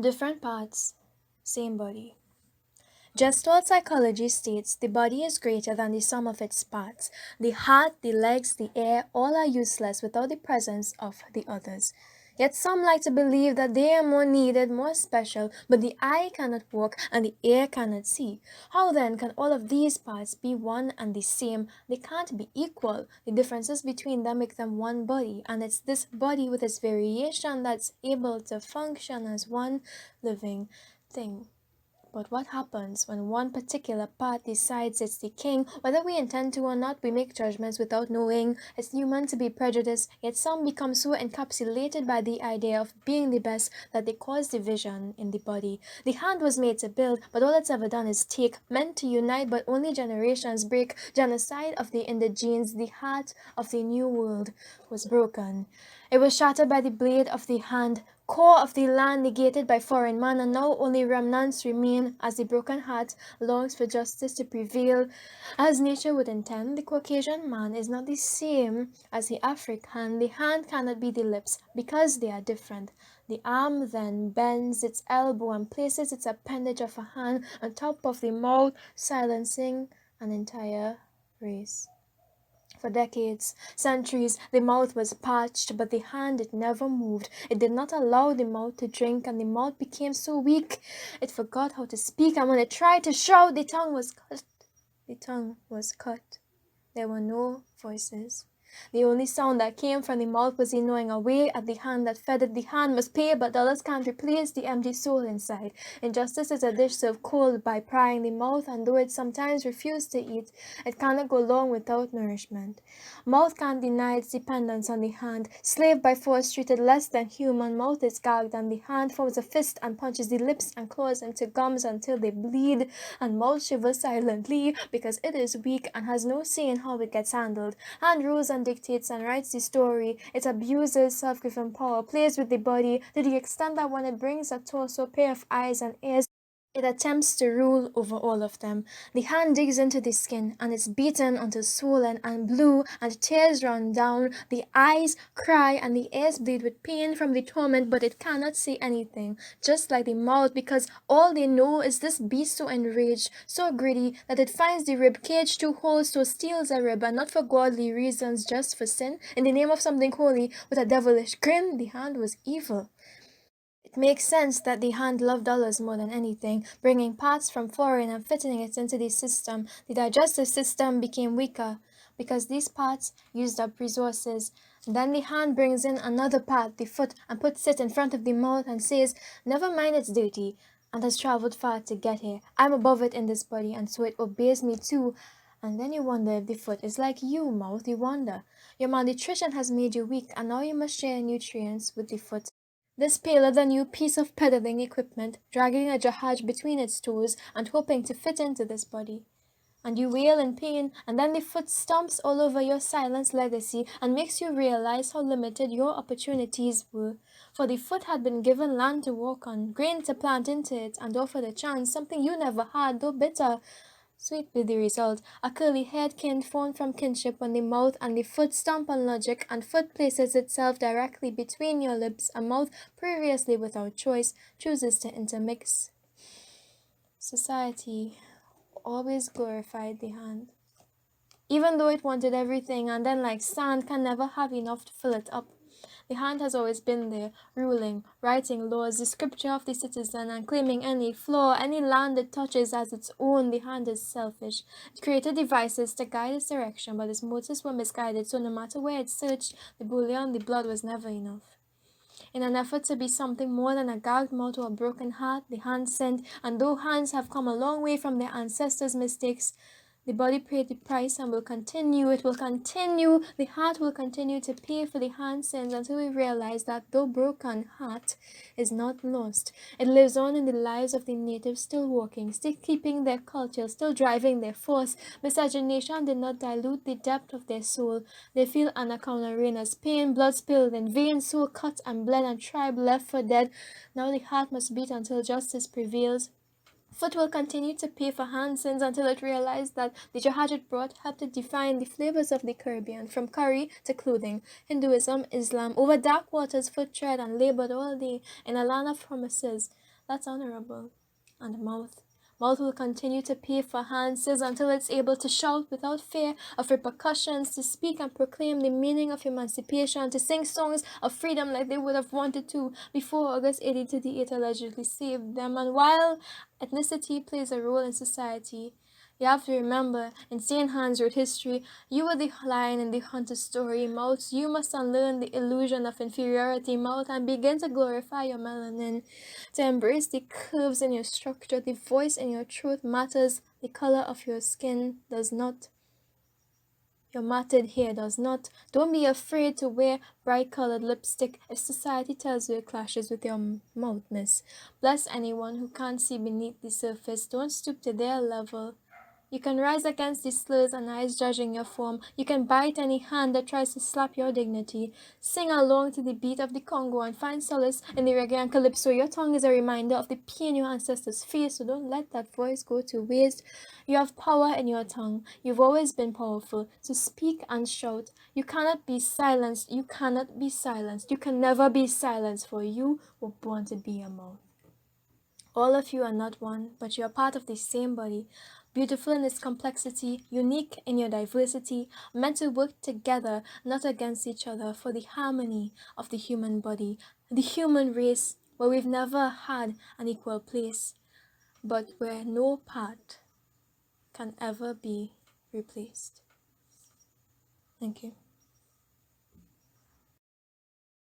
Different parts, same body. Gestalt psychology states the body is greater than the sum of its parts. The heart, the legs, the air, all are useless without the presence of the others. Yet some like to believe that they are more needed, more special, but the eye cannot walk and the ear cannot see. How then can all of these parts be one and the same? They can't be equal. The differences between them make them one body, and it's this body with its variation that's able to function as one living thing. But what happens when one particular part decides it's the king? Whether we intend to or not, we make judgments without knowing. It's human to be prejudiced, yet some become so encapsulated by the idea of being the best that they cause division in the body. The hand was made to build, but all it's ever done is take, meant to unite, but only generations break. Genocide of the indigenes, the heart of the new world was broken. It was shattered by the blade of the hand, core of the land negated by foreign man, and now only remnants remain as the broken heart longs for justice to prevail. As nature would intend, the Caucasian man is not the same as the African. The hand cannot be the lips because they are different. The arm then bends its elbow and places its appendage of a hand on top of the mouth, silencing an entire race. For decades, centuries, the mouth was parched, but the hand, it never moved. It did not allow the mouth to drink, and the mouth became so weak, it forgot how to speak, and when it tried to shout, the tongue was cut. The tongue was cut. There were no voices. The only sound that came from the mouth was the gnawing away at the hand that fed it. The hand must pay, but dollars can't replace the empty soul inside. Injustice is a dish served cold by prying the mouth, and though it sometimes refuses to eat, it cannot go long without nourishment. Mouth can't deny its dependence on the hand. Slave by force, treated less than human, mouth is gagged, and the hand forms a fist and punches the lips and claws into gums until they bleed, and mouth shivers silently because it is weak and has no say in how it gets handled. Hand rules and dictates and writes the story. It abuses self-given power, plays with the body to the extent that when it brings a torso, pair of eyes and ears, it attempts to rule over all of them. The hand digs into the skin and it's beaten until swollen and blue and tears run down. The eyes cry and the ears bleed with pain from the torment, but it cannot say anything, just like the mouth, because all they know is this beast so enraged, so greedy, that it finds the rib cage too whole, so steals a rib, and not for godly reasons, just for sin. In the name of something holy, with a devilish grin, the hand was evil. It makes sense that the hand loved dollars more than anything, bringing parts from foreign and fitting it into the system. The digestive system became weaker because these parts used up resources. Then the hand brings in another part, the foot, and puts it in front of the mouth and says, "Never mind, it's dirty," and has traveled far to get here. I'm above it in this body, and so it obeys me too. And then you wonder if the foot is like you, mouth. You wonder. Your malnutrition has made you weak, and now you must share nutrients with the foot. This paler than you piece of peddling equipment, dragging a jahaj between its toes and hoping to fit into this body. And you wail in pain, and then the foot stomps all over your silenced legacy and makes you realize how limited your opportunities were. For the foot had been given land to walk on, grain to plant into it, and offered a chance, something you never had, though bitter. Sweet be the result, a curly-haired kin formed from kinship when the mouth and the foot stomp on logic, and foot places itself directly between your lips, a mouth previously without choice chooses to intermix. Society always glorified the hand, even though it wanted everything, and then like sand can never have enough to fill it up. The hand has always been there, ruling, writing laws, the scripture of the citizen, and claiming any flaw, any land it touches as its own. The hand is selfish. It created devices to guide its direction, but its motives were misguided, so no matter where it searched, the bullion, the blood was never enough. In an effort to be something more than a gagged mouth or a broken heart, the hand sinned, and though hands have come a long way from their ancestors' mistakes, the body paid the price and will continue. It will continue. The heart will continue to pay for the hand sins until we realize that though broken, heart is not lost. It lives on in the lives of the natives, still walking, still keeping their culture, still driving their force. Miscegenation did not dilute the depth of their soul. They feel anacondarena's pain, blood spilled in veins, soul cut and bled, and tribe left for dead. Now the heart must beat until justice prevails. Foot will continue to pay for hand sins until it realized that the jihad it brought helped it define the flavors of the Caribbean, from curry to clothing. Hinduism, Islam, over dark waters, foot tread and labored all day in a land of promises. That's honorable. And mouth. Mouth will continue to pay for hand sins until it's able to shout without fear of repercussions, to speak and proclaim the meaning of emancipation, to sing songs of freedom like they would have wanted to before August 1838 allegedly saved them. And while ethnicity plays a role in society, you have to remember, in St. Hans wrote history, you were the lion in the hunter's story. Mouth, you must unlearn the illusion of inferiority, mouth, and begin to glorify your melanin, to embrace the curves in your structure. The voice in your throat matters. The color of your skin does not. Your matted hair does not. Don't be afraid to wear bright colored lipstick if society tells you it clashes with your mouth, miss. Bless anyone who can't see beneath the surface. Don't stoop to their level. You can rise against the slurs and eyes judging your form. You can bite any hand that tries to slap your dignity. Sing along to the beat of the Congo and find solace in the reggae and calypso. Your tongue is a reminder of the pain your ancestors faced, so don't let that voice go to waste. You have power in your tongue. You've always been powerful, so speak and shout. You cannot be silenced. You cannot be silenced. You can never be silenced, for you were born to be a mouth. All of you are not one, but you are part of the same body, beautiful in its complexity, unique in your diversity, meant to work together, not against each other, for the harmony of the human body, the human race, where we've never had an equal place, but where no part can ever be replaced. Thank you.